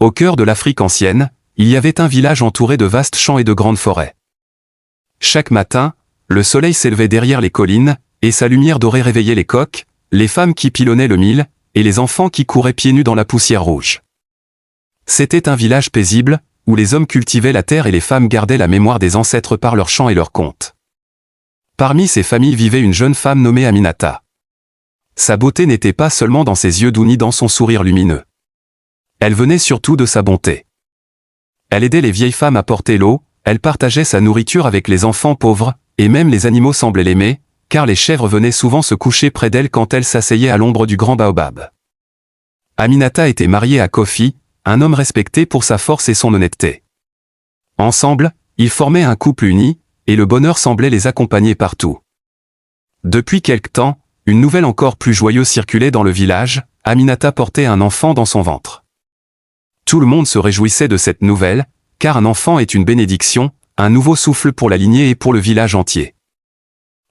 Au cœur de l'Afrique ancienne, il y avait un village entouré de vastes champs et de grandes forêts. Chaque matin, le soleil s'élevait derrière les collines, et sa lumière dorée réveillait les coqs, les femmes qui pilonnaient le mil, et les enfants qui couraient pieds nus dans la poussière rouge. C'était un village paisible, où les hommes cultivaient la terre et les femmes gardaient la mémoire des ancêtres par leurs chants et leurs contes. Parmi ces familles vivait une jeune femme nommée Aminata. Sa beauté n'était pas seulement dans ses yeux doux ni dans son sourire lumineux. Elle venait surtout de sa bonté. Elle aidait les vieilles femmes à porter l'eau, elle partageait sa nourriture avec les enfants pauvres, et même les animaux semblaient l'aimer, car les chèvres venaient souvent se coucher près d'elle quand elle s'asseyait à l'ombre du grand baobab. Aminata était mariée à Kofi, un homme respecté pour sa force et son honnêteté. Ensemble, ils formaient un couple uni, et le bonheur semblait les accompagner partout. Depuis quelque temps, une nouvelle encore plus joyeuse circulait dans le village, Aminata portait un enfant dans son ventre. Tout le monde se réjouissait de cette nouvelle, car un enfant est une bénédiction, un nouveau souffle pour la lignée et pour le village entier.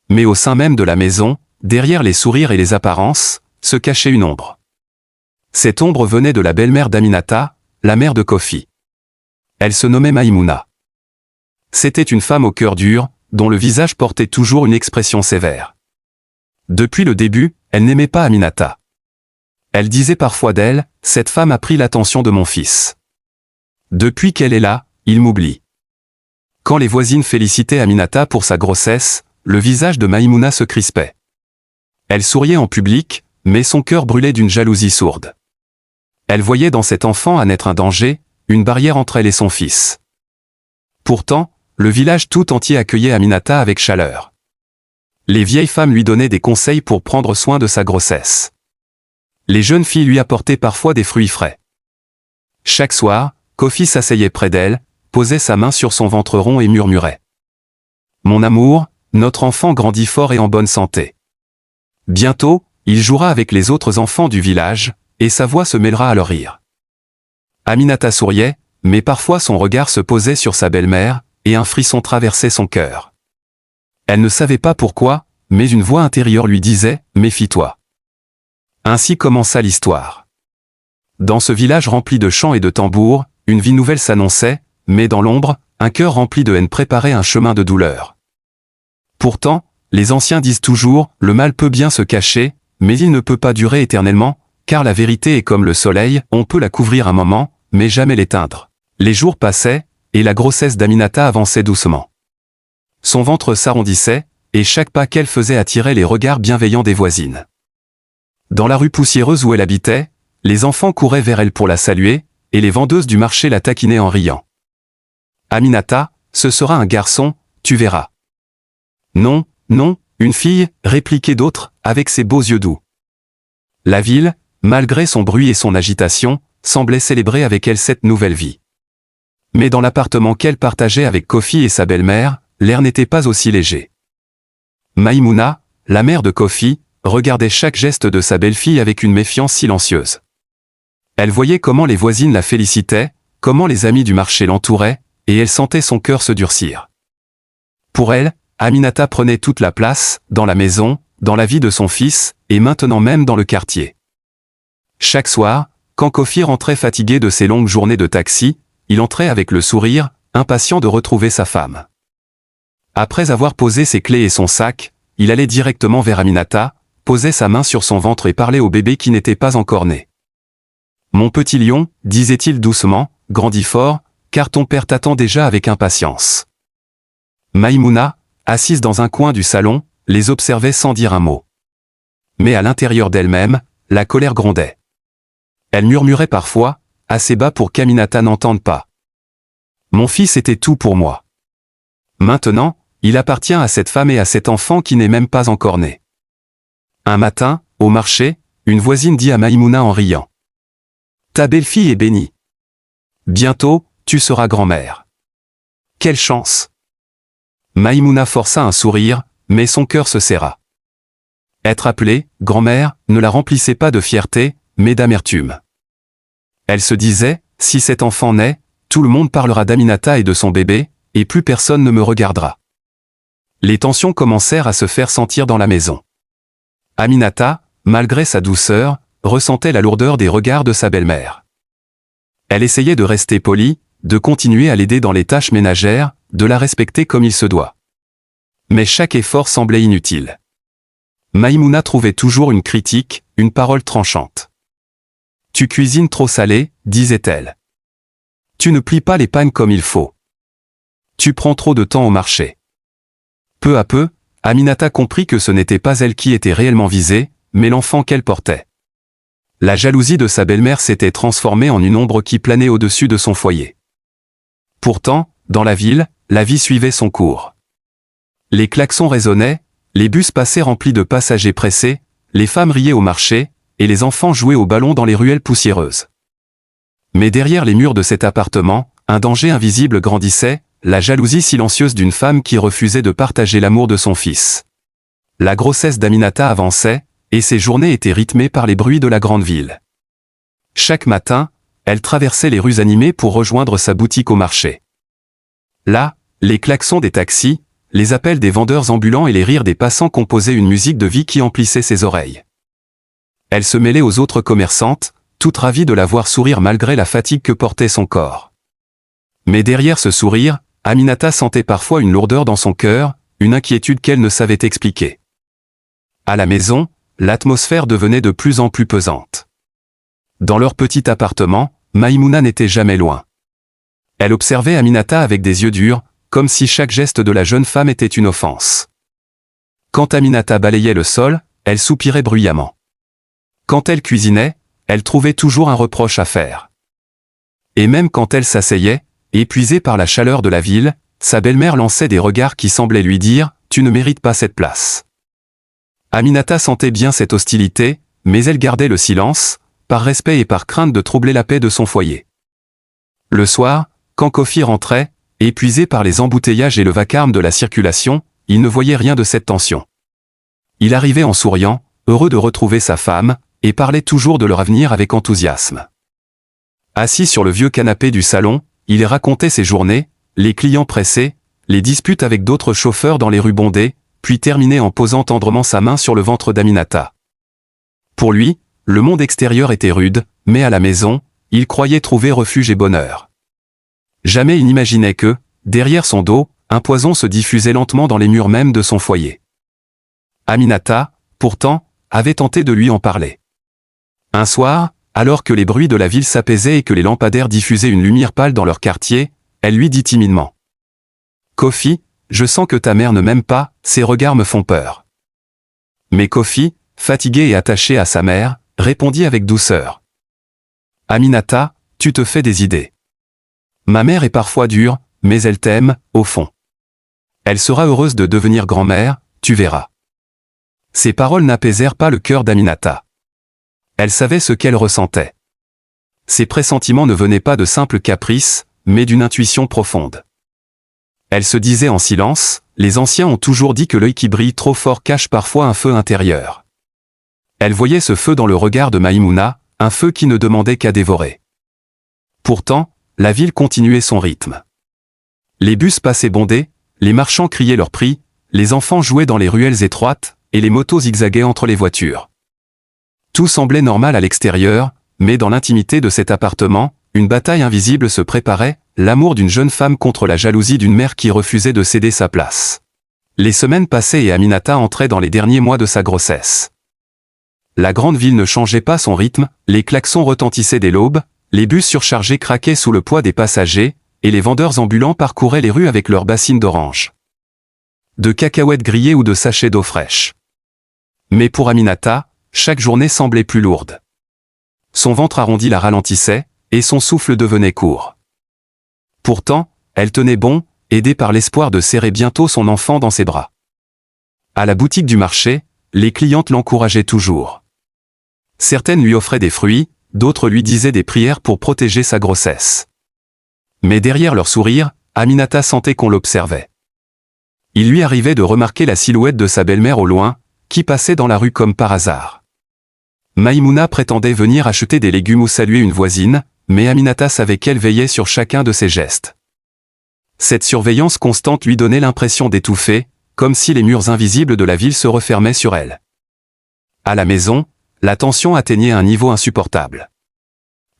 Mais au sein même de la maison, derrière les sourires et les apparences, se cachait une ombre. Cette ombre venait de la belle-mère d'Aminata, la mère de Kofi. Elle se nommait Maïmouna. C'était une femme au cœur dur, dont le visage portait toujours une expression sévère. Depuis le début, elle n'aimait pas Aminata. Elle disait parfois d'elle, « Cette femme a pris l'attention de mon fils. Depuis qu'elle est là, il m'oublie. » Quand les voisines félicitaient Aminata pour sa grossesse, le visage de Maïmouna se crispait. Elle souriait en public, mais son cœur brûlait d'une jalousie sourde. Elle voyait dans cet enfant à naître un danger, une barrière entre elle et son fils. Pourtant, le village tout entier accueillait Aminata avec chaleur. Les vieilles femmes lui donnaient des conseils pour prendre soin de sa grossesse. Les jeunes filles lui apportaient parfois des fruits frais. Chaque soir, Kofi s'asseyait près d'elle, posait sa main sur son ventre rond et murmurait. « Mon amour, notre enfant grandit fort et en bonne santé. Bientôt, il jouera avec les autres enfants du village, et sa voix se mêlera à leur rire. » Aminata souriait, mais parfois son regard se posait sur sa belle-mère, et un frisson traversait son cœur. Elle ne savait pas pourquoi, mais une voix intérieure lui disait « Méfie-toi ». Ainsi commença l'histoire. Dans ce village rempli de chants et de tambours, une vie nouvelle s'annonçait, mais dans l'ombre, un cœur rempli de haine préparait un chemin de douleur. Pourtant, les anciens disent toujours, le mal peut bien se cacher, mais il ne peut pas durer éternellement, car la vérité est comme le soleil, on peut la couvrir un moment, mais jamais l'éteindre. Les jours passaient, et la grossesse d'Aminata avançait doucement. Son ventre s'arrondissait, et chaque pas qu'elle faisait attirait les regards bienveillants des voisines. Dans la rue poussiéreuse où elle habitait, les enfants couraient vers elle pour la saluer, et les vendeuses du marché la taquinaient en riant. « Aminata, ce sera un garçon, tu verras. »« Non, non, une fille, » répliquaient d'autres, avec ses beaux yeux doux. La ville, malgré son bruit et son agitation, semblait célébrer avec elle cette nouvelle vie. Mais dans l'appartement qu'elle partageait avec Kofi et sa belle-mère, l'air n'était pas aussi léger. Maïmouna, la mère de Kofi, regardait chaque geste de sa belle-fille avec une méfiance silencieuse. Elle voyait comment les voisines la félicitaient, comment les amis du marché l'entouraient, et elle sentait son cœur se durcir. Pour elle, Aminata prenait toute la place, dans la maison, dans la vie de son fils, et maintenant même dans le quartier. Chaque soir, quand Kofi rentrait fatigué de ses longues journées de taxi, il entrait avec le sourire, impatient de retrouver sa femme. Après avoir posé ses clés et son sac, il allait directement vers Aminata, posait sa main sur son ventre et parlait au bébé qui n'était pas encore né. « Mon petit lion, disait-il doucement, grandis fort, car ton père t'attend déjà avec impatience. » Maïmouna, assise dans un coin du salon, les observait sans dire un mot. Mais à l'intérieur d'elle-même, la colère grondait. Elle murmurait parfois, assez bas pour qu'Aminata n'entende pas. « Mon fils était tout pour moi. Maintenant, il appartient à cette femme et à cet enfant qui n'est même pas encore né. » Un matin, au marché, une voisine dit à Maïmouna en riant. « Ta belle-fille est bénie. Bientôt, tu seras grand-mère. » Quelle chance! Maïmouna força un sourire, mais son cœur se serra. Être appelée « grand-mère » ne la remplissait pas de fierté, mais d'amertume. Elle se disait, si cet enfant naît, tout le monde parlera d'Aminata et de son bébé, et plus personne ne me regardera. Les tensions commencèrent à se faire sentir dans la maison. Aminata, malgré sa douceur, ressentait la lourdeur des regards de sa belle-mère. Elle essayait de rester polie, de continuer à l'aider dans les tâches ménagères, de la respecter comme il se doit. Mais chaque effort semblait inutile. Maïmouna trouvait toujours une critique, une parole tranchante. « Tu cuisines trop salé », disait-elle. « Tu ne plies pas les pagnes comme il faut. Tu prends trop de temps au marché. » Peu à peu, Aminata comprit que ce n'était pas elle qui était réellement visée, mais l'enfant qu'elle portait. La jalousie de sa belle-mère s'était transformée en une ombre qui planait au-dessus de son foyer. Pourtant, dans la ville, la vie suivait son cours. Les klaxons résonnaient, les bus passaient remplis de passagers pressés, les femmes riaient au marché, et les enfants jouaient au ballon dans les ruelles poussiéreuses. Mais derrière les murs de cet appartement, un danger invisible grandissait, la jalousie silencieuse d'une femme qui refusait de partager l'amour de son fils. La grossesse d'Aminata avançait, et ses journées étaient rythmées par les bruits de la grande ville. Chaque matin, elle traversait les rues animées pour rejoindre sa boutique au marché. Là, les klaxons des taxis, les appels des vendeurs ambulants et les rires des passants composaient une musique de vie qui emplissait ses oreilles. Elle se mêlait aux autres commerçantes, toute ravie de la voir sourire malgré la fatigue que portait son corps. Mais derrière ce sourire, Aminata sentait parfois une lourdeur dans son cœur, une inquiétude qu'elle ne savait expliquer. À la maison, l'atmosphère devenait de plus en plus pesante. Dans leur petit appartement, Maïmouna n'était jamais loin. Elle observait Aminata avec des yeux durs, comme si chaque geste de la jeune femme était une offense. Quand Aminata balayait le sol, elle soupirait bruyamment. Quand elle cuisinait, elle trouvait toujours un reproche à faire. Et même quand elle s'asseyait, épuisée par la chaleur de la ville, sa belle-mère lançait des regards qui semblaient lui dire « Tu ne mérites pas cette place ». Aminata sentait bien cette hostilité, mais elle gardait le silence, par respect et par crainte de troubler la paix de son foyer. Le soir, quand Kofi rentrait, épuisé par les embouteillages et le vacarme de la circulation, il ne voyait rien de cette tension. Il arrivait en souriant, heureux de retrouver sa femme, et parlait toujours de leur avenir avec enthousiasme. Assis sur le vieux canapé du salon, il racontait ses journées, les clients pressés, les disputes avec d'autres chauffeurs dans les rues bondées, puis terminait en posant tendrement sa main sur le ventre d'Aminata. Pour lui, le monde extérieur était rude, mais à la maison, il croyait trouver refuge et bonheur. Jamais il n'imaginait que, derrière son dos, un poison se diffusait lentement dans les murs mêmes de son foyer. Aminata, pourtant, avait tenté de lui en parler. Un soir, alors que les bruits de la ville s'apaisaient et que les lampadaires diffusaient une lumière pâle dans leur quartier, elle lui dit timidement. « Kofi, je sens que ta mère ne m'aime pas, ses regards me font peur. » Mais Kofi, fatigué et attaché à sa mère, répondit avec douceur. « Aminata, tu te fais des idées. Ma mère est parfois dure, mais elle t'aime, au fond. Elle sera heureuse de devenir grand-mère, tu verras. » Ces paroles n'apaisèrent pas le cœur d'Aminata. Elle savait ce qu'elle ressentait. Ses pressentiments ne venaient pas de simples caprices, mais d'une intuition profonde. Elle se disait en silence, les anciens ont toujours dit que l'œil qui brille trop fort cache parfois un feu intérieur. Elle voyait ce feu dans le regard de Maïmouna, un feu qui ne demandait qu'à dévorer. Pourtant, la ville continuait son rythme. Les bus passaient bondés, les marchands criaient leurs prix, les enfants jouaient dans les ruelles étroites, et les motos zigzaguaient entre les voitures. Tout semblait normal à l'extérieur, mais dans l'intimité de cet appartement, une bataille invisible se préparait, l'amour d'une jeune femme contre la jalousie d'une mère qui refusait de céder sa place. Les semaines passaient et Aminata entrait dans les derniers mois de sa grossesse. La grande ville ne changeait pas son rythme, les klaxons retentissaient dès l'aube, les bus surchargés craquaient sous le poids des passagers, et les vendeurs ambulants parcouraient les rues avec leurs bassines d'oranges, de cacahuètes grillées ou de sachets d'eau fraîche. Mais pour Aminata, chaque journée semblait plus lourde. Son ventre arrondi la ralentissait, et son souffle devenait court. Pourtant, elle tenait bon, aidée par l'espoir de serrer bientôt son enfant dans ses bras. À la boutique du marché, les clientes l'encourageaient toujours. Certaines lui offraient des fruits, d'autres lui disaient des prières pour protéger sa grossesse. Mais derrière leur sourire, Aminata sentait qu'on l'observait. Il lui arrivait de remarquer la silhouette de sa belle-mère au loin, qui passait dans la rue comme par hasard. Maïmouna prétendait venir acheter des légumes ou saluer une voisine, mais Aminata savait qu'elle veillait sur chacun de ses gestes. Cette surveillance constante lui donnait l'impression d'étouffer, comme si les murs invisibles de la ville se refermaient sur elle. À la maison, la tension atteignait un niveau insupportable.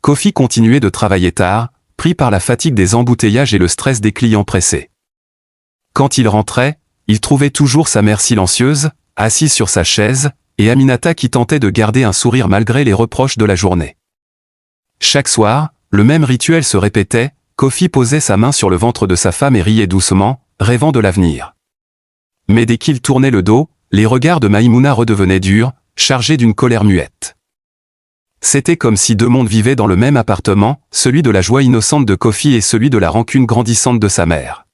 Kofi continuait de travailler tard, pris par la fatigue des embouteillages et le stress des clients pressés. Quand il rentrait, il trouvait toujours sa mère silencieuse, assise sur sa chaise, et Aminata qui tentait de garder un sourire malgré les reproches de la journée. Chaque soir, le même rituel se répétait, Kofi posait sa main sur le ventre de sa femme et riait doucement, rêvant de l'avenir. Mais dès qu'il tournait le dos, les regards de Maïmouna redevenaient durs, chargés d'une colère muette. C'était comme si deux mondes vivaient dans le même appartement, celui de la joie innocente de Kofi et celui de la rancune grandissante de sa mère.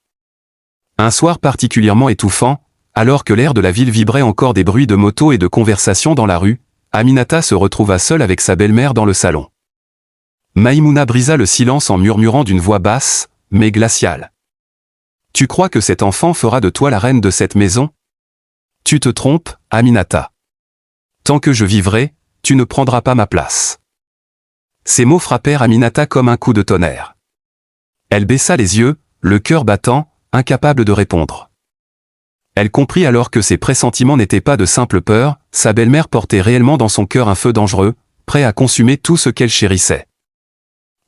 Un soir particulièrement étouffant, alors que l'air de la ville vibrait encore des bruits de motos et de conversations dans la rue, Aminata se retrouva seule avec sa belle-mère dans le salon. Maïmouna brisa le silence en murmurant d'une voix basse, mais glaciale. « Tu crois que cet enfant fera de toi la reine de cette maison ? Tu te trompes, Aminata. Tant que je vivrai, tu ne prendras pas ma place. » Ces mots frappèrent Aminata comme un coup de tonnerre. Elle baissa les yeux, le cœur battant, incapable de répondre. Elle comprit alors que ses pressentiments n'étaient pas de simple peur, sa belle-mère portait réellement dans son cœur un feu dangereux, prêt à consumer tout ce qu'elle chérissait.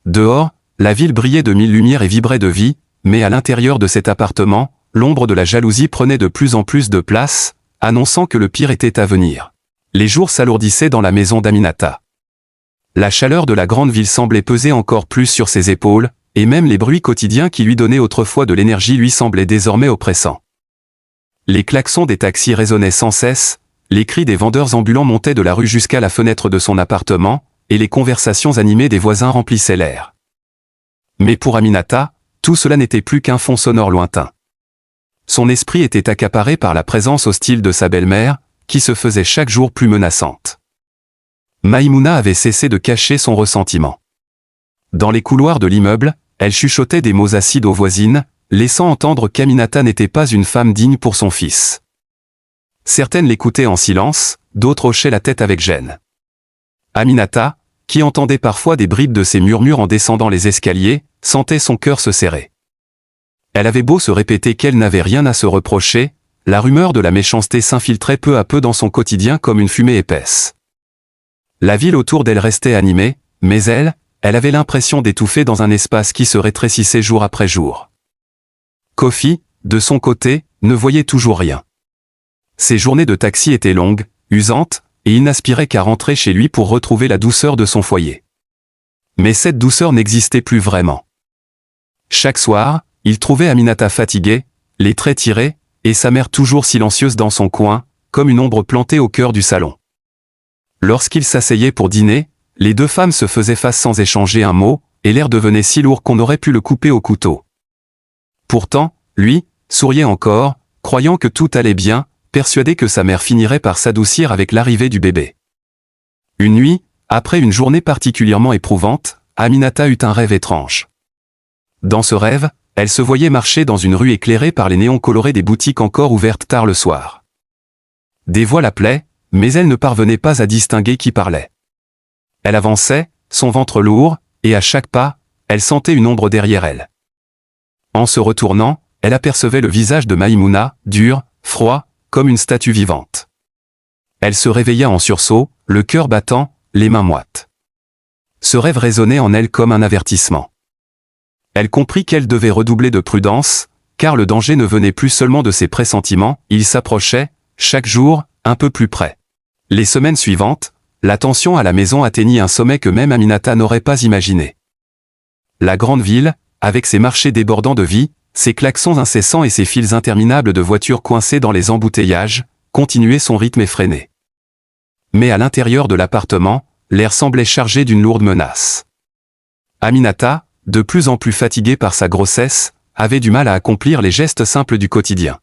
Dehors, la ville brillait de mille lumières et vibrait de vie, mais à l'intérieur de cet appartement, l'ombre de la jalousie prenait de plus en plus de place, annonçant que le pire était à venir. Les jours s'alourdissaient dans la maison d'Aminata. La chaleur de la grande ville semblait peser encore plus sur ses épaules, et même les bruits quotidiens qui lui donnaient autrefois de l'énergie lui semblaient désormais oppressants. Les klaxons des taxis résonnaient sans cesse, les cris des vendeurs ambulants montaient de la rue jusqu'à la fenêtre de son appartement, et les conversations animées des voisins remplissaient l'air. Mais pour Aminata, tout cela n'était plus qu'un fond sonore lointain. Son esprit était accaparé par la présence hostile de sa belle-mère, qui se faisait chaque jour plus menaçante. Maïmouna avait cessé de cacher son ressentiment. Dans les couloirs de l'immeuble, elle chuchotait des mots acides aux voisines, laissant entendre qu'Aminata n'était pas une femme digne pour son fils. Certaines l'écoutaient en silence, d'autres hochaient la tête avec gêne. Aminata, qui entendait parfois des bribes de ses murmures en descendant les escaliers, sentait son cœur se serrer. Elle avait beau se répéter qu'elle n'avait rien à se reprocher, la rumeur de la méchanceté s'infiltrait peu à peu dans son quotidien comme une fumée épaisse. La ville autour d'elle restait animée, mais elle avait l'impression d'étouffer dans un espace qui se rétrécissait jour après jour. Kofi, de son côté, ne voyait toujours rien. Ses journées de taxi étaient longues, usantes, et il n'aspirait qu'à rentrer chez lui pour retrouver la douceur de son foyer. Mais cette douceur n'existait plus vraiment. Chaque soir, il trouvait Aminata fatiguée, les traits tirés, et sa mère toujours silencieuse dans son coin, comme une ombre plantée au cœur du salon. Lorsqu'ils s'asseyaient pour dîner, les deux femmes se faisaient face sans échanger un mot, et l'air devenait si lourd qu'on aurait pu le couper au couteau. Pourtant, lui, souriait encore, croyant que tout allait bien, persuadé que sa mère finirait par s'adoucir avec l'arrivée du bébé. Une nuit, après une journée particulièrement éprouvante, Aminata eut un rêve étrange. Dans ce rêve, elle se voyait marcher dans une rue éclairée par les néons colorés des boutiques encore ouvertes tard le soir. Des voix l'appelaient, mais elle ne parvenait pas à distinguer qui parlait. Elle avançait, son ventre lourd, et à chaque pas, elle sentait une ombre derrière elle. En se retournant, elle apercevait le visage de Maïmouna, dur, froid, comme une statue vivante. Elle se réveilla en sursaut, le cœur battant, les mains moites. Ce rêve résonnait en elle comme un avertissement. Elle comprit qu'elle devait redoubler de prudence, car le danger ne venait plus seulement de ses pressentiments, il s'approchait, chaque jour, un peu plus près. Les semaines suivantes, la tension à la maison atteignit un sommet que même Aminata n'aurait pas imaginé. La grande ville, avec ses marchés débordants de vie, ses klaxons incessants et ses files interminables de voitures coincées dans les embouteillages, continuaient son rythme effréné. Mais à l'intérieur de l'appartement, l'air semblait chargé d'une lourde menace. Aminata, de plus en plus fatiguée par sa grossesse, avait du mal à accomplir les gestes simples du quotidien.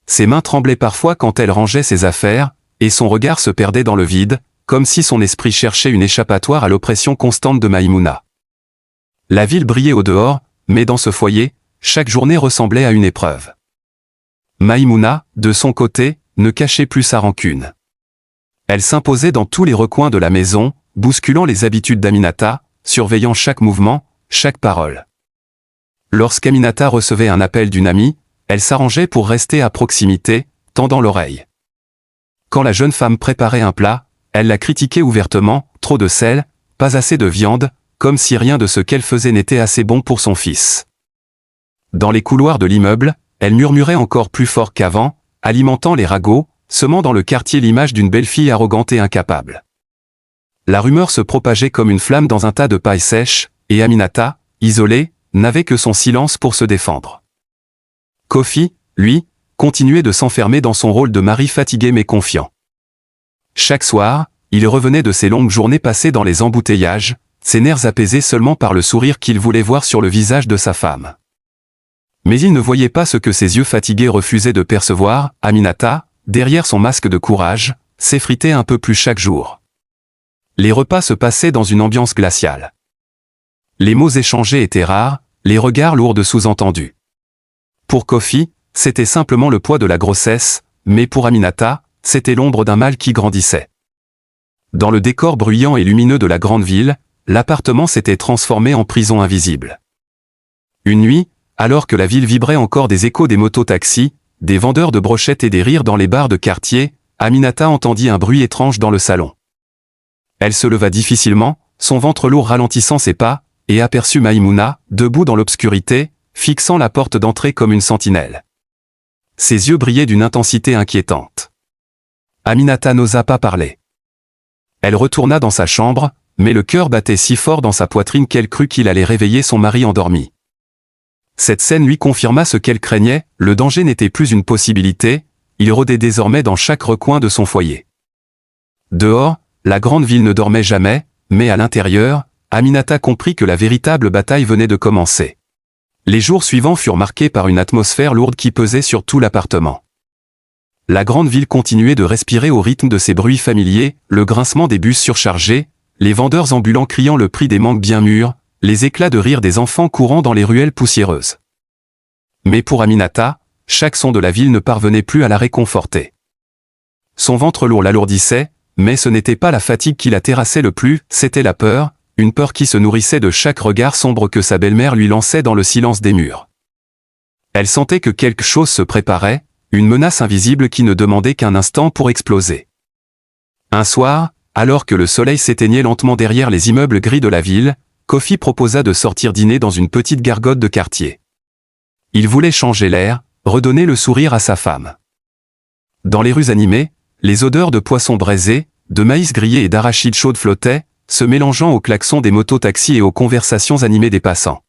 Ses mains tremblaient parfois quand elle rangeait ses affaires, et son regard se perdait dans le vide, comme si son esprit cherchait une échappatoire à l'oppression constante de Maïmouna. La ville brillait au dehors, mais dans ce foyer, chaque journée ressemblait à une épreuve. Maïmouna, de son côté, ne cachait plus sa rancune. Elle s'imposait dans tous les recoins de la maison, bousculant les habitudes d'Aminata, surveillant chaque mouvement, chaque parole. Lorsqu'Aminata recevait un appel d'une amie, elle s'arrangeait pour rester à proximité, tendant l'oreille. Quand la jeune femme préparait un plat, elle la critiquait ouvertement, trop de sel, pas assez de viande, comme si rien de ce qu'elle faisait n'était assez bon pour son fils. Dans les couloirs de l'immeuble, elle murmurait encore plus fort qu'avant, alimentant les ragots, semant dans le quartier l'image d'une belle fille arrogante et incapable. La rumeur se propageait comme une flamme dans un tas de paille sèche, et Aminata, isolée, n'avait que son silence pour se défendre. Kofi, lui, continuait de s'enfermer dans son rôle de mari fatigué mais confiant. Chaque soir, il revenait de ses longues journées passées dans les embouteillages, ses nerfs apaisés seulement par le sourire qu'il voulait voir sur le visage de sa femme. Mais il ne voyait pas ce que ses yeux fatigués refusaient de percevoir. Aminata, derrière son masque de courage, s'effritait un peu plus chaque jour. Les repas se passaient dans une ambiance glaciale. Les mots échangés étaient rares, les regards lourds de sous-entendus. Pour Kofi, c'était simplement le poids de la grossesse, mais pour Aminata, c'était l'ombre d'un mal qui grandissait. Dans le décor bruyant et lumineux de la grande ville, l'appartement s'était transformé en prison invisible. Une nuit, alors que la ville vibrait encore des échos des motos-taxis, des vendeurs de brochettes et des rires dans les bars de quartier, Aminata entendit un bruit étrange dans le salon. Elle se leva difficilement, son ventre lourd ralentissant ses pas, et aperçut Maïmouna, debout dans l'obscurité, fixant la porte d'entrée comme une sentinelle. Ses yeux brillaient d'une intensité inquiétante. Aminata n'osa pas parler. Elle retourna dans sa chambre, mais le cœur battait si fort dans sa poitrine qu'elle crut qu'il allait réveiller son mari endormi. Cette scène lui confirma ce qu'elle craignait, le danger n'était plus une possibilité, il rôdait désormais dans chaque recoin de son foyer. Dehors, la grande ville ne dormait jamais, mais à l'intérieur, Aminata comprit que la véritable bataille venait de commencer. Les jours suivants furent marqués par une atmosphère lourde qui pesait sur tout l'appartement. La grande ville continuait de respirer au rythme de ses bruits familiers, le grincement des bus surchargés, les vendeurs ambulants criant le prix des mangues bien mûres, les éclats de rire des enfants courant dans les ruelles poussiéreuses. Mais pour Aminata, chaque son de la ville ne parvenait plus à la réconforter. Son ventre lourd l'alourdissait, mais ce n'était pas la fatigue qui la terrassait le plus, c'était la peur, une peur qui se nourrissait de chaque regard sombre que sa belle-mère lui lançait dans le silence des murs. Elle sentait que quelque chose se préparait, une menace invisible qui ne demandait qu'un instant pour exploser. Un soir, alors que le soleil s'éteignait lentement derrière les immeubles gris de la ville, Kofi proposa de sortir dîner dans une petite gargote de quartier. Il voulait changer l'air, redonner le sourire à sa femme. Dans les rues animées, les odeurs de poissons braisés, de maïs grillé et d'arachides chaudes flottaient, se mélangeant aux klaxons des motos-taxis et aux conversations animées des passants.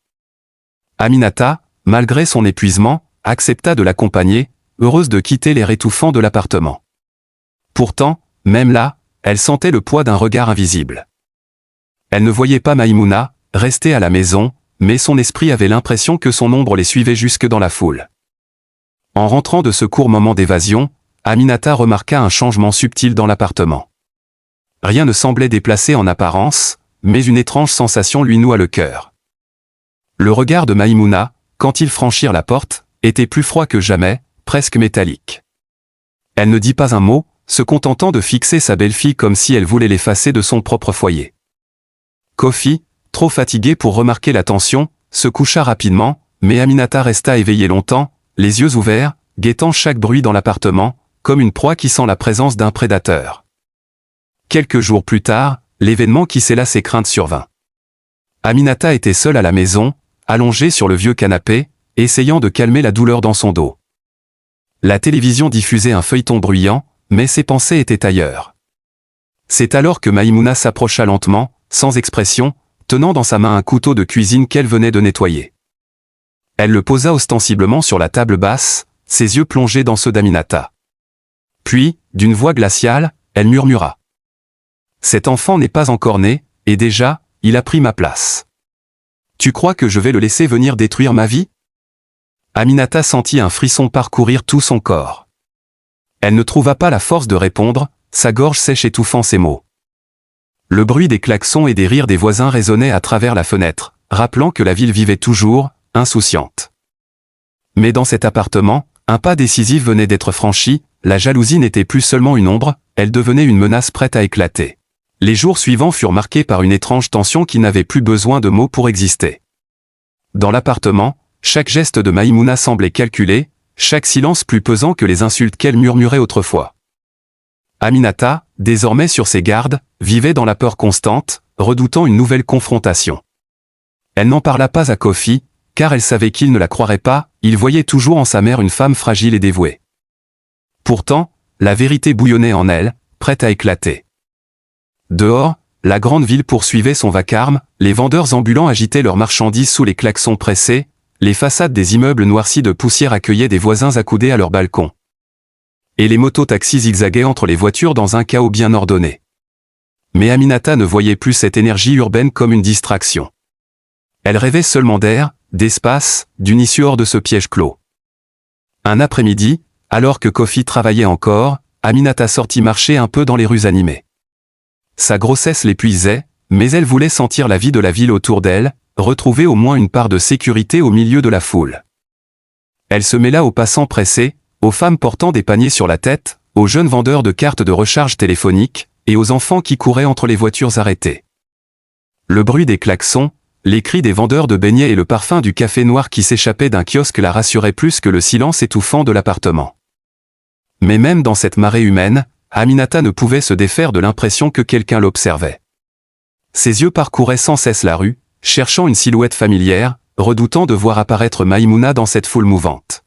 Aminata, malgré son épuisement, accepta de l'accompagner, heureuse de quitter l'air étouffant de l'appartement. Pourtant, même là, elle sentait le poids d'un regard invisible. Elle ne voyait pas Maïmouna, restée à la maison, mais son esprit avait l'impression que son ombre les suivait jusque dans la foule. En rentrant de ce court moment d'évasion, Aminata remarqua un changement subtil dans l'appartement. Rien ne semblait déplacé en apparence, mais une étrange sensation lui noua le cœur. Le regard de Maïmouna, quand ils franchirent la porte, était plus froid que jamais, presque métallique. Elle ne dit pas un mot, se contentant de fixer sa belle-fille comme si elle voulait l'effacer de son propre foyer. Kofi, trop fatigué pour remarquer la tension, se coucha rapidement, mais Aminata resta éveillée longtemps, les yeux ouverts, guettant chaque bruit dans l'appartement, comme une proie qui sent la présence d'un prédateur. Quelques jours plus tard, l'événement qui scella ses craintes survint. Aminata était seule à la maison, allongée sur le vieux canapé, essayant de calmer la douleur dans son dos. La télévision diffusait un feuilleton bruyant, mais ses pensées étaient ailleurs. C'est alors que Maïmouna s'approcha lentement, sans expression, tenant dans sa main un couteau de cuisine qu'elle venait de nettoyer. Elle le posa ostensiblement sur la table basse, ses yeux plongés dans ceux d'Aminata. Puis, d'une voix glaciale, elle murmura. « Cet enfant n'est pas encore né, et déjà, il a pris ma place. Tu crois que je vais le laisser venir détruire ma vie ?» Aminata sentit un frisson parcourir tout son corps. Elle ne trouva pas la force de répondre, sa gorge sèche étouffant ses mots. Le bruit des klaxons et des rires des voisins résonnait à travers la fenêtre, rappelant que la ville vivait toujours, insouciante. Mais dans cet appartement, un pas décisif venait d'être franchi, la jalousie n'était plus seulement une ombre, elle devenait une menace prête à éclater. Les jours suivants furent marqués par une étrange tension qui n'avait plus besoin de mots pour exister. Dans l'appartement, chaque geste de Maïmouna semblait calculé, chaque silence plus pesant que les insultes qu'elle murmurait autrefois. Aminata, désormais sur ses gardes, vivait dans la peur constante, redoutant une nouvelle confrontation. Elle n'en parla pas à Kofi, car elle savait qu'il ne la croirait pas, il voyait toujours en sa mère une femme fragile et dévouée. Pourtant, la vérité bouillonnait en elle, prête à éclater. Dehors, la grande ville poursuivait son vacarme, les vendeurs ambulants agitaient leurs marchandises sous les klaxons pressés, les façades des immeubles noircis de poussière accueillaient des voisins accoudés à leurs balcons. Et les motos-taxis zigzaguaient entre les voitures dans un chaos bien ordonné. Mais Aminata ne voyait plus cette énergie urbaine comme une distraction. Elle rêvait seulement d'air, d'espace, d'une issue hors de ce piège clos. Un après-midi, alors que Kofi travaillait encore, Aminata sortit marcher un peu dans les rues animées. Sa grossesse l'épuisait, mais elle voulait sentir la vie de la ville autour d'elle, retrouver au moins une part de sécurité au milieu de la foule. Elle se mêla aux passants pressés, aux femmes portant des paniers sur la tête, aux jeunes vendeurs de cartes de recharge téléphonique, et aux enfants qui couraient entre les voitures arrêtées. Le bruit des klaxons, les cris des vendeurs de beignets et le parfum du café noir qui s'échappait d'un kiosque la rassuraient plus que le silence étouffant de l'appartement. Mais même dans cette marée humaine, Aminata ne pouvait se défaire de l'impression que quelqu'un l'observait. Ses yeux parcouraient sans cesse la rue, cherchant une silhouette familière, redoutant de voir apparaître Maïmouna dans cette foule mouvante.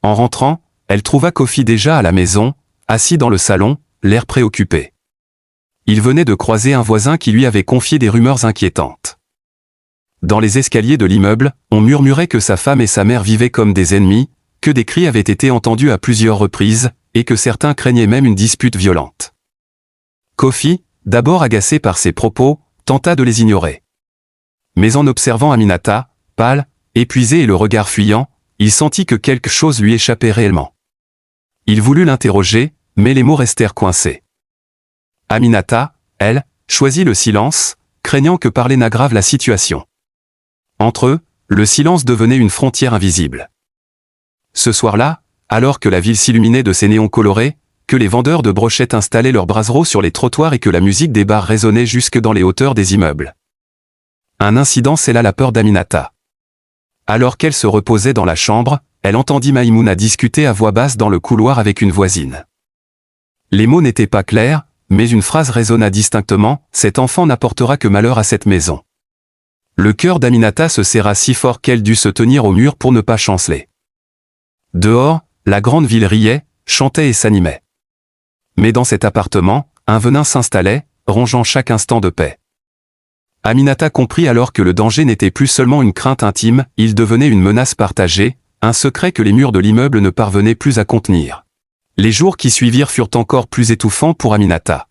En rentrant, elle trouva Kofi déjà à la maison, assis dans le salon, l'air préoccupé. Il venait de croiser un voisin qui lui avait confié des rumeurs inquiétantes. Dans les escaliers de l'immeuble, on murmurait que sa femme et sa mère vivaient comme des ennemis, que des cris avaient été entendus à plusieurs reprises, et que certains craignaient même une dispute violente. Kofi, d'abord agacé par ces propos, tenta de les ignorer. Mais en observant Aminata, pâle, épuisée et le regard fuyant, il sentit que quelque chose lui échappait réellement. Il voulut l'interroger, mais les mots restèrent coincés. Aminata, elle, choisit le silence, craignant que parler n'aggrave la situation. Entre eux, le silence devenait une frontière invisible. Ce soir-là, alors que la ville s'illuminait de ses néons colorés, que les vendeurs de brochettes installaient leurs brasserots sur les trottoirs et que la musique des bars résonnait jusque dans les hauteurs des immeubles. Un incident scella la peur d'Aminata. Alors qu'elle se reposait dans la chambre, elle entendit Maïmouna discuter à voix basse dans le couloir avec une voisine. Les mots n'étaient pas clairs, mais une phrase résonna distinctement, « Cet enfant n'apportera que malheur à cette maison ». Le cœur d'Aminata se serra si fort qu'elle dut se tenir au mur pour ne pas chanceler. Dehors, la grande ville riait, chantait et s'animait. Mais dans cet appartement, un venin s'installait, rongeant chaque instant de paix. Aminata comprit alors que le danger n'était plus seulement une crainte intime, il devenait une menace partagée, un secret que les murs de l'immeuble ne parvenaient plus à contenir. Les jours qui suivirent furent encore plus étouffants pour Aminata.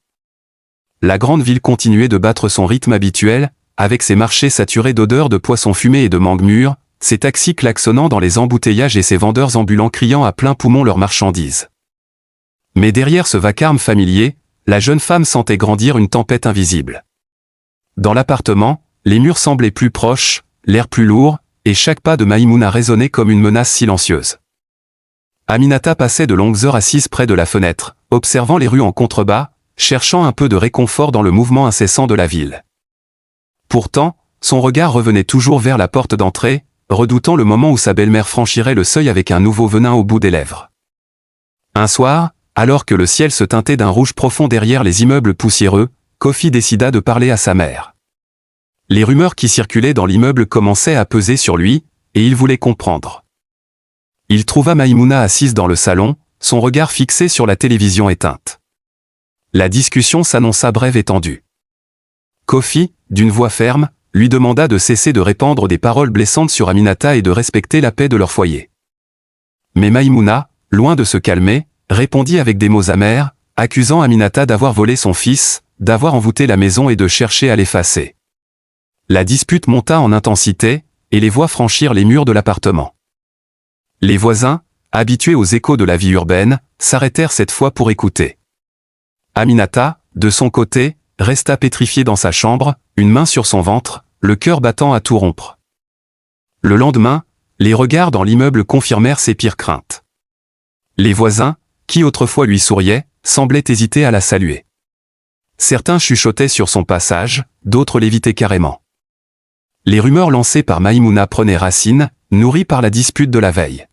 La grande ville continuait de battre son rythme habituel, avec ses marchés saturés d'odeurs de poissons fumés et de mangues mûres, ses taxis klaxonnant dans les embouteillages et ses vendeurs ambulants criant à plein poumon leurs marchandises. Mais derrière ce vacarme familier, la jeune femme sentait grandir une tempête invisible. Dans l'appartement, les murs semblaient plus proches, l'air plus lourd, et chaque pas de Maïmouna résonnait comme une menace silencieuse. Aminata passait de longues heures assise près de la fenêtre, observant les rues en contrebas, cherchant un peu de réconfort dans le mouvement incessant de la ville. Pourtant, son regard revenait toujours vers la porte d'entrée, redoutant le moment où sa belle-mère franchirait le seuil avec un nouveau venin au bout des lèvres. Un soir, alors que le ciel se teintait d'un rouge profond derrière les immeubles poussiéreux, Kofi décida de parler à sa mère. Les rumeurs qui circulaient dans l'immeuble commençaient à peser sur lui, et il voulait comprendre. Il trouva Maïmouna assise dans le salon, son regard fixé sur la télévision éteinte. La discussion s'annonça brève et tendue. Kofi, d'une voix ferme, lui demanda de cesser de répandre des paroles blessantes sur Aminata et de respecter la paix de leur foyer. Mais Maïmouna, loin de se calmer, répondit avec des mots amers, accusant Aminata d'avoir volé son fils, d'avoir envoûté la maison et de chercher à l'effacer. La dispute monta en intensité, et les voix franchirent les murs de l'appartement. Les voisins, habitués aux échos de la vie urbaine, s'arrêtèrent cette fois pour écouter. Aminata, de son côté, resta pétrifiée dans sa chambre, une main sur son ventre, le cœur battant à tout rompre. Le lendemain, les regards dans l'immeuble confirmèrent ses pires craintes. Les voisins, qui autrefois lui souriaient, semblaient hésiter à la saluer. Certains chuchotaient sur son passage, d'autres l'évitaient carrément. Les rumeurs lancées par Maïmouna prenaient racine, nourries par la dispute de la veille.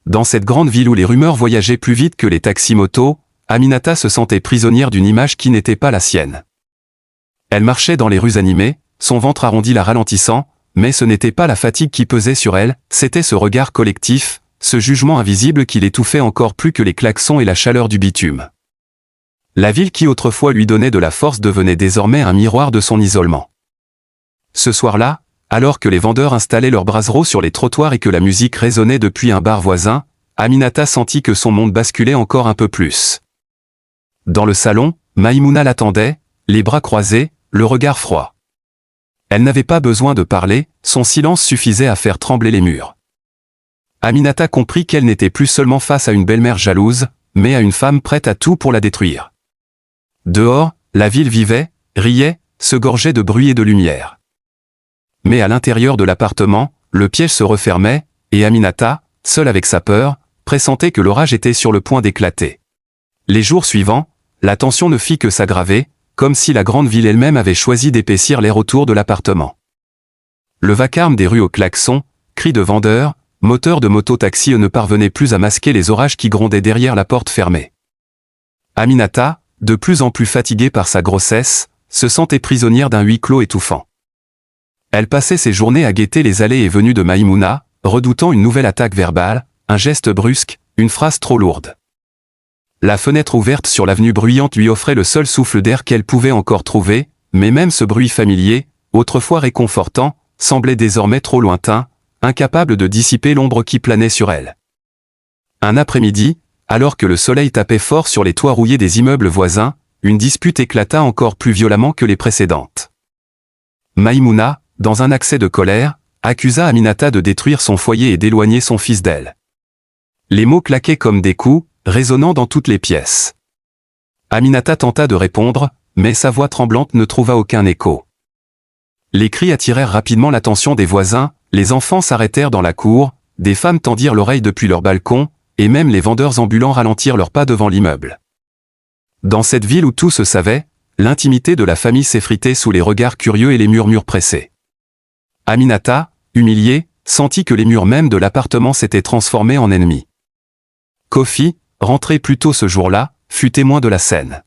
Dans cette grande ville où les rumeurs voyageaient plus vite que les taxis-motos, Aminata se sentait prisonnière d'une image qui n'était pas la sienne. Elle marchait dans les rues animées, son ventre arrondi la ralentissant, mais ce n'était pas la fatigue qui pesait sur elle, c'était ce regard collectif, ce jugement invisible qui l'étouffait encore plus que les klaxons et la chaleur du bitume. La ville qui autrefois lui donnait de la force devenait désormais un miroir de son isolement. Ce soir-là, alors que les vendeurs installaient leurs brassereaux sur les trottoirs et que la musique résonnait depuis un bar voisin, Aminata sentit que son monde basculait encore un peu plus. Dans le salon, Maïmouna l'attendait, les bras croisés, le regard froid. Elle n'avait pas besoin de parler, son silence suffisait à faire trembler les murs. Aminata comprit qu'elle n'était plus seulement face à une belle-mère jalouse, mais à une femme prête à tout pour la détruire. Dehors, la ville vivait, riait, se gorgeait de bruit et de lumière. Mais à l'intérieur de l'appartement, le piège se refermait, et Aminata, seule avec sa peur, pressentait que l'orage était sur le point d'éclater. Les jours suivants, la tension ne fit que s'aggraver, comme si la grande ville elle-même avait choisi d'épaissir l'air autour de l'appartement. Le vacarme des rues au klaxon, cris de vendeurs, moteurs de moto-taxi ne parvenaient plus à masquer les orages qui grondaient derrière la porte fermée. Aminata, de plus en plus fatiguée par sa grossesse, se sentait prisonnière d'un huis clos étouffant. Elle passait ses journées à guetter les allées et venues de Maïmouna, redoutant une nouvelle attaque verbale, un geste brusque, une phrase trop lourde. La fenêtre ouverte sur l'avenue bruyante lui offrait le seul souffle d'air qu'elle pouvait encore trouver, mais même ce bruit familier, autrefois réconfortant, semblait désormais trop lointain, incapable de dissiper l'ombre qui planait sur elle. Un après-midi, alors que le soleil tapait fort sur les toits rouillés des immeubles voisins, une dispute éclata encore plus violemment que les précédentes. Maïmouna, dans un accès de colère, accusa Aminata de détruire son foyer et d'éloigner son fils d'elle. Les mots claquaient comme des coups, résonnant dans toutes les pièces. Aminata tenta de répondre, mais sa voix tremblante ne trouva aucun écho. Les cris attirèrent rapidement l'attention des voisins, les enfants s'arrêtèrent dans la cour, des femmes tendirent l'oreille depuis leur balcon, et même les vendeurs ambulants ralentirent leurs pas devant l'immeuble. Dans cette ville où tout se savait, l'intimité de la famille s'effritait sous les regards curieux et les murmures pressés. Aminata, humiliée, sentit que les murs même de l'appartement s'étaient transformés en ennemis. Kofi, rentré plus tôt ce jour-là, fut témoin de la scène.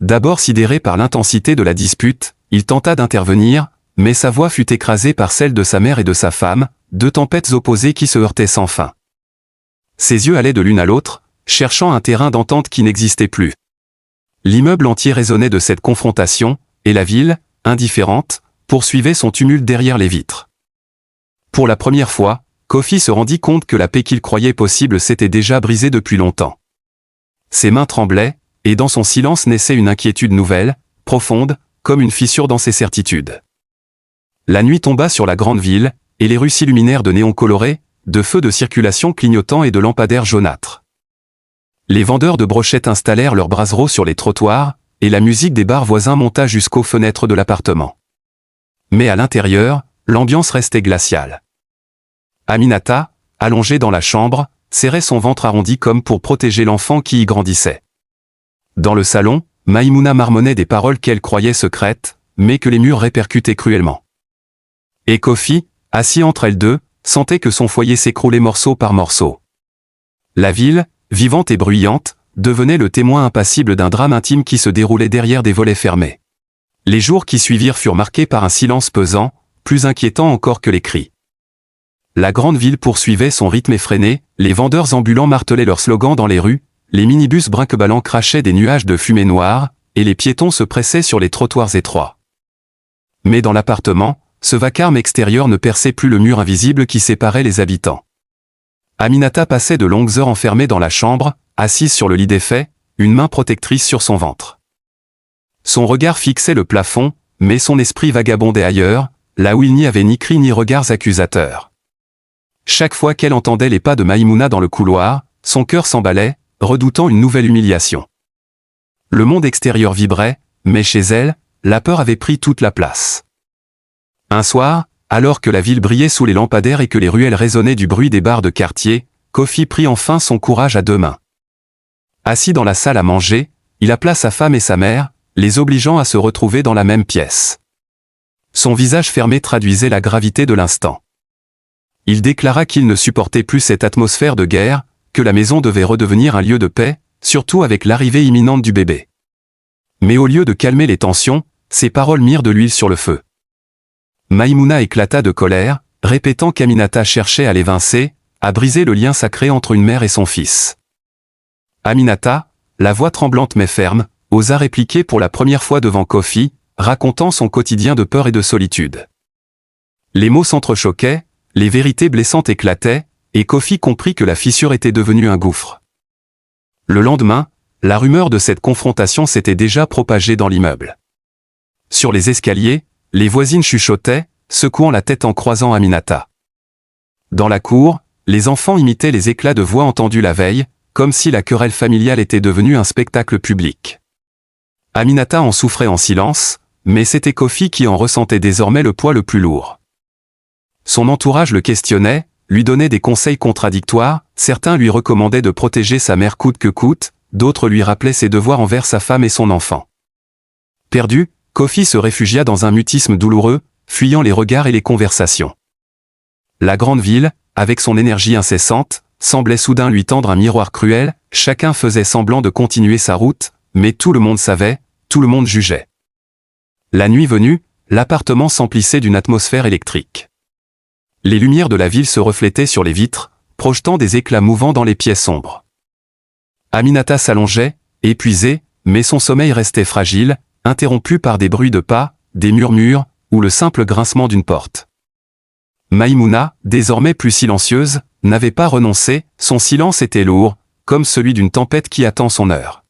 D'abord sidéré par l'intensité de la dispute, il tenta d'intervenir, mais sa voix fut écrasée par celle de sa mère et de sa femme, deux tempêtes opposées qui se heurtaient sans fin. Ses yeux allaient de l'une à l'autre, cherchant un terrain d'entente qui n'existait plus. L'immeuble entier résonnait de cette confrontation, et la ville, indifférente, poursuivait son tumulte derrière les vitres. Pour la première fois, Kofi se rendit compte que la paix qu'il croyait possible s'était déjà brisée depuis longtemps. Ses mains tremblaient, et dans son silence naissait une inquiétude nouvelle, profonde, comme une fissure dans ses certitudes. La nuit tomba sur la grande ville, et les rues s'illuminèrent de néons colorés, de feux de circulation clignotants et de lampadaires jaunâtres. Les vendeurs de brochettes installèrent leurs brassereaux sur les trottoirs, et la musique des bars voisins monta jusqu'aux fenêtres de l'appartement. Mais à l'intérieur, l'ambiance restait glaciale. Aminata, allongée dans la chambre, serrait son ventre arrondi comme pour protéger l'enfant qui y grandissait. Dans le salon, Maïmouna marmonnait des paroles qu'elle croyait secrètes, mais que les murs répercutaient cruellement. Et Kofi, assis entre elles deux, sentait que son foyer s'écroulait morceau par morceau. La ville, vivante et bruyante, devenait le témoin impassible d'un drame intime qui se déroulait derrière des volets fermés. Les jours qui suivirent furent marqués par un silence pesant, plus inquiétant encore que les cris. La grande ville poursuivait son rythme effréné, les vendeurs ambulants martelaient leurs slogans dans les rues, les minibus brinque-ballants crachaient des nuages de fumée noire, et les piétons se pressaient sur les trottoirs étroits. Mais dans l'appartement, ce vacarme extérieur ne perçait plus le mur invisible qui séparait les habitants. Aminata passait de longues heures enfermée dans la chambre, assise sur le lit défait, une main protectrice sur son ventre. Son regard fixait le plafond, mais son esprit vagabondait ailleurs, là où il n'y avait ni cris ni regards accusateurs. Chaque fois qu'elle entendait les pas de Maïmouna dans le couloir, son cœur s'emballait, redoutant une nouvelle humiliation. Le monde extérieur vibrait, mais chez elle, la peur avait pris toute la place. Un soir, alors que la ville brillait sous les lampadaires et que les ruelles résonnaient du bruit des bars de quartier, Kofi prit enfin son courage à deux mains. Assis dans la salle à manger, il appela sa femme et sa mère, les obligeant à se retrouver dans la même pièce. Son visage fermé traduisait la gravité de l'instant. Il déclara qu'il ne supportait plus cette atmosphère de guerre, que la maison devait redevenir un lieu de paix, surtout avec l'arrivée imminente du bébé. Mais au lieu de calmer les tensions, ses paroles mirent de l'huile sur le feu. Maïmouna éclata de colère, répétant qu'Aminata cherchait à l'évincer, à briser le lien sacré entre une mère et son fils. Aminata, la voix tremblante mais ferme, osa répliquer pour la première fois devant Kofi, racontant son quotidien de peur et de solitude. Les mots s'entrechoquaient, les vérités blessantes éclataient, et Kofi comprit que la fissure était devenue un gouffre. Le lendemain, la rumeur de cette confrontation s'était déjà propagée dans l'immeuble. Sur les escaliers, les voisines chuchotaient, secouant la tête en croisant Aminata. Dans la cour, les enfants imitaient les éclats de voix entendus la veille, comme si la querelle familiale était devenue un spectacle public. Aminata en souffrait en silence, mais c'était Kofi qui en ressentait désormais le poids le plus lourd. Son entourage le questionnait, lui donnait des conseils contradictoires, certains lui recommandaient de protéger sa mère coûte que coûte, d'autres lui rappelaient ses devoirs envers sa femme et son enfant. Perdu, Kofi se réfugia dans un mutisme douloureux, fuyant les regards et les conversations. La grande ville, avec son énergie incessante, semblait soudain lui tendre un miroir cruel, chacun faisait semblant de continuer sa route, mais tout le monde savait, tout le monde jugeait. La nuit venue, l'appartement s'emplissait d'une atmosphère électrique. Les lumières de la ville se reflétaient sur les vitres, projetant des éclats mouvants dans les pièces sombres. Aminata s'allongeait, épuisée, mais son sommeil restait fragile, interrompu par des bruits de pas, des murmures, ou le simple grincement d'une porte. Maïmouna, désormais plus silencieuse, n'avait pas renoncé, son silence était lourd, comme celui d'une tempête qui attend son heure.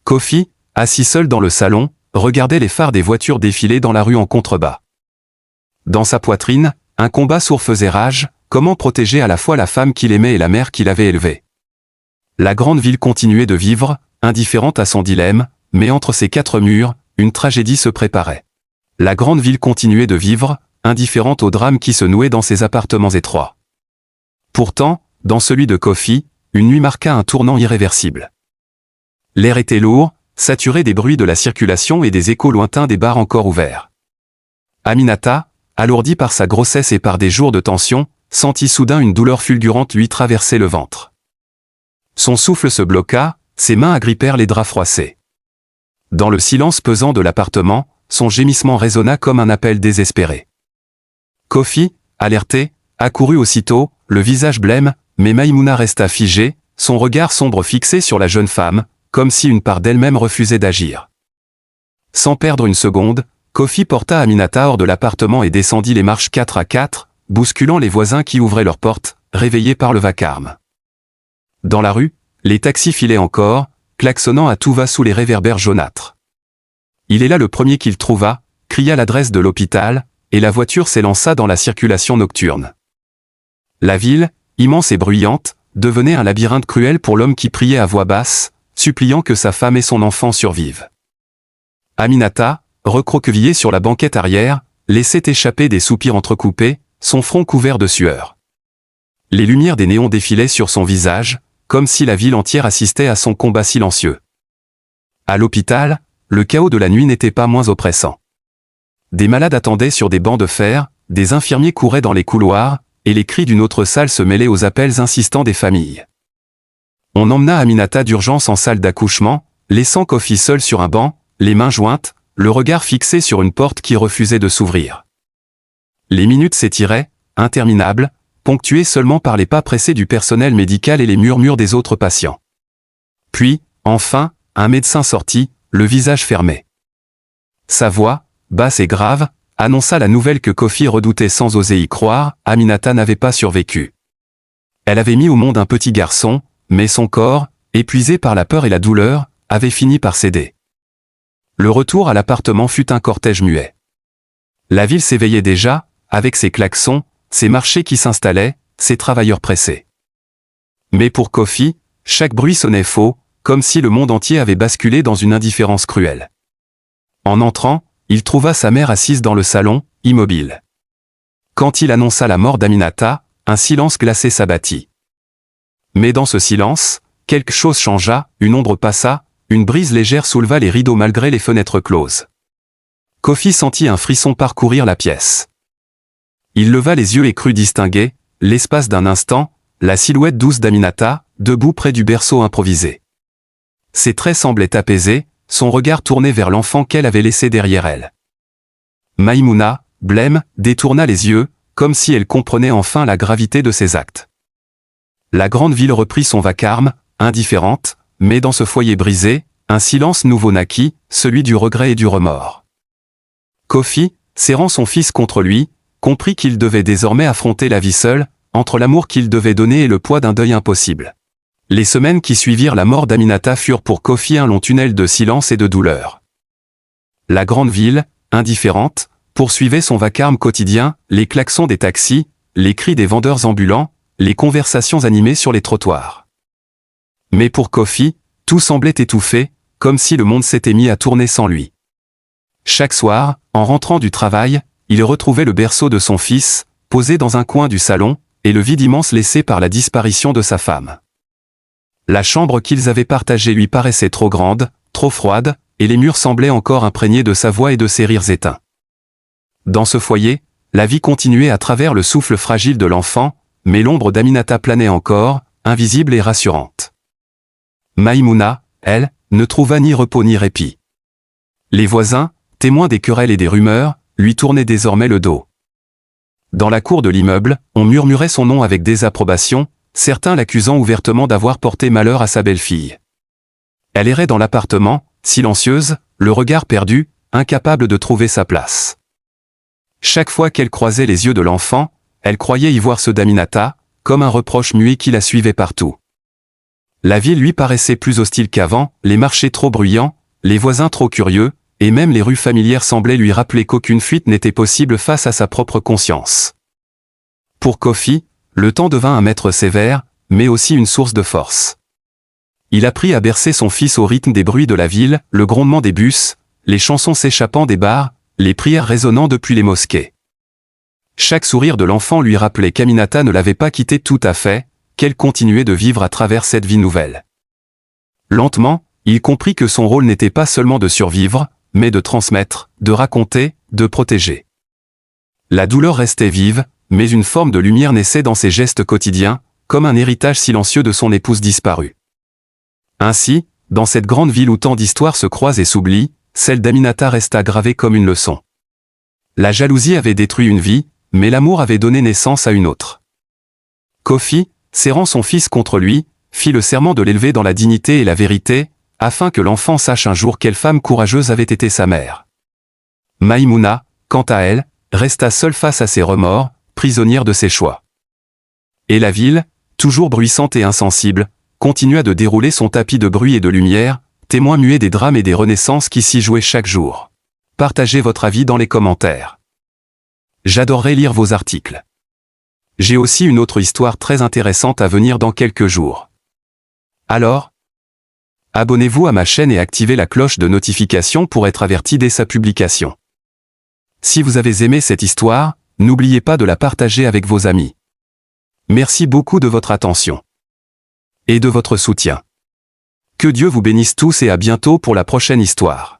Kofi, assis seul dans le salon, regardait les phares des voitures défiler dans la rue en contrebas. Dans sa poitrine, un combat sourd faisait rage, comment protéger à la fois la femme qu'il aimait et la mère qu'il avait élevée. La grande ville continuait de vivre, indifférente à son dilemme, mais entre ces quatre murs, une tragédie se préparait. La grande ville continuait de vivre, indifférente au drame qui se nouait dans ses appartements étroits. Pourtant, dans celui de Kofi, une nuit marqua un tournant irréversible. L'air était lourd, saturé des bruits de la circulation et des échos lointains des bars encore ouverts. Aminata, alourdie par sa grossesse et par des jours de tension, sentit soudain une douleur fulgurante lui traverser le ventre. Son souffle se bloqua, ses mains agrippèrent les draps froissés. Dans le silence pesant de l'appartement, son gémissement résonna comme un appel désespéré. Kofi, alerté, accourut aussitôt, le visage blême, mais Maïmouna resta figée, son regard sombre fixé sur la jeune femme, comme si une part d'elle-même refusait d'agir. Sans perdre une seconde, Kofi porta Aminata hors de l'appartement et descendit les marches 4 à 4, bousculant les voisins qui ouvraient leurs portes, réveillés par le vacarme. Dans la rue, les taxis filaient encore, klaxonnant à tout va sous les réverbères jaunâtres. Il est là le premier qu'il trouva, cria l'adresse de l'hôpital, et la voiture s'élança dans la circulation nocturne. La ville, immense et bruyante, devenait un labyrinthe cruel pour l'homme qui priait à voix basse, suppliant que sa femme et son enfant survivent. Aminata, recroquevillée sur la banquette arrière, laissait échapper des soupirs entrecoupés, son front couvert de sueur. Les lumières des néons défilaient sur son visage, comme si la ville entière assistait à son combat silencieux. À l'hôpital, le chaos de la nuit n'était pas moins oppressant. Des malades attendaient sur des bancs de fer, des infirmiers couraient dans les couloirs, et les cris d'une autre salle se mêlaient aux appels insistants des familles. On emmena Aminata d'urgence en salle d'accouchement, laissant Kofi seul sur un banc, les mains jointes, le regard fixé sur une porte qui refusait de s'ouvrir. Les minutes s'étiraient, interminables, ponctuées seulement par les pas pressés du personnel médical et les murmures des autres patients. Puis, enfin, un médecin sortit, le visage fermé. Sa voix, basse et grave, annonça la nouvelle que Kofi redoutait sans oser y croire, Aminata n'avait pas survécu. Elle avait mis au monde un petit garçon, mais son corps, épuisé par la peur et la douleur, avait fini par céder. Le retour à l'appartement fut un cortège muet. La ville s'éveillait déjà, avec ses klaxons, ses marchés qui s'installaient, ses travailleurs pressés. Mais pour Kofi, chaque bruit sonnait faux, comme si le monde entier avait basculé dans une indifférence cruelle. En entrant, il trouva sa mère assise dans le salon, immobile. Quand il annonça la mort d'Aminata, un silence glacé s'abattit. Mais dans ce silence, quelque chose changea, une ombre passa, une brise légère souleva les rideaux malgré les fenêtres closes. Kofi sentit un frisson parcourir la pièce. Il leva les yeux et crut distinguer, l'espace d'un instant, la silhouette douce d'Aminata, debout près du berceau improvisé. Ses traits semblaient apaisés, son regard tourné vers l'enfant qu'elle avait laissé derrière elle. Maïmouna, blême, détourna les yeux, comme si elle comprenait enfin la gravité de ses actes. La grande ville reprit son vacarme, indifférente, mais dans ce foyer brisé, un silence nouveau naquit, celui du regret et du remords. Kofi, serrant son fils contre lui, comprit qu'il devait désormais affronter la vie seule, entre l'amour qu'il devait donner et le poids d'un deuil impossible. Les semaines qui suivirent la mort d'Aminata furent pour Kofi un long tunnel de silence et de douleur. La grande ville, indifférente, poursuivait son vacarme quotidien, les klaxons des taxis, les cris des vendeurs ambulants, les conversations animées sur les trottoirs. Mais pour Kofi, tout semblait étouffé, comme si le monde s'était mis à tourner sans lui. Chaque soir, en rentrant du travail, il retrouvait le berceau de son fils, posé dans un coin du salon, et le vide immense laissé par la disparition de sa femme. La chambre qu'ils avaient partagée lui paraissait trop grande, trop froide, et les murs semblaient encore imprégnés de sa voix et de ses rires éteints. Dans ce foyer, la vie continuait à travers le souffle fragile de l'enfant, mais l'ombre d'Aminata planait encore, invisible et rassurante. Maïmouna, elle, ne trouva ni repos ni répit. Les voisins, témoins des querelles et des rumeurs, lui tournaient désormais le dos. Dans la cour de l'immeuble, on murmurait son nom avec désapprobation, certains l'accusant ouvertement d'avoir porté malheur à sa belle-fille. Elle errait dans l'appartement, silencieuse, le regard perdu, incapable de trouver sa place. Chaque fois qu'elle croisait les yeux de l'enfant, elle croyait y voir ceux d'Aminata, comme un reproche muet qui la suivait partout. La ville lui paraissait plus hostile qu'avant, les marchés trop bruyants, les voisins trop curieux, et même les rues familières semblaient lui rappeler qu'aucune fuite n'était possible face à sa propre conscience. Pour Kofi, le temps devint un maître sévère, mais aussi une source de force. Il apprit à bercer son fils au rythme des bruits de la ville, le grondement des bus, les chansons s'échappant des bars, les prières résonnant depuis les mosquées. Chaque sourire de l'enfant lui rappelait qu'Aminata ne l'avait pas quitté tout à fait, qu'elle continuait de vivre à travers cette vie nouvelle. Lentement, il comprit que son rôle n'était pas seulement de survivre, mais de transmettre, de raconter, de protéger. La douleur restait vive, mais une forme de lumière naissait dans ses gestes quotidiens, comme un héritage silencieux de son épouse disparue. Ainsi, dans cette grande ville où tant d'histoires se croisent et s'oublient, celle d'Aminata resta gravée comme une leçon. La jalousie avait détruit une vie, mais l'amour avait donné naissance à une autre. Kofi, serrant son fils contre lui, fit le serment de l'élever dans la dignité et la vérité, afin que l'enfant sache un jour quelle femme courageuse avait été sa mère. Maïmouna, quant à elle, resta seule face à ses remords, prisonnière de ses choix. Et la ville, toujours bruissante et insensible, continua de dérouler son tapis de bruit et de lumière, témoin muet des drames et des renaissances qui s'y jouaient chaque jour. Partagez votre avis dans les commentaires. J'adorerais lire vos articles. J'ai aussi une autre histoire très intéressante à venir dans quelques jours. Alors, abonnez-vous à ma chaîne et activez la cloche de notification pour être averti dès sa publication. Si vous avez aimé cette histoire, n'oubliez pas de la partager avec vos amis. Merci beaucoup de votre attention. Et de votre soutien. Que Dieu vous bénisse tous et à bientôt pour la prochaine histoire.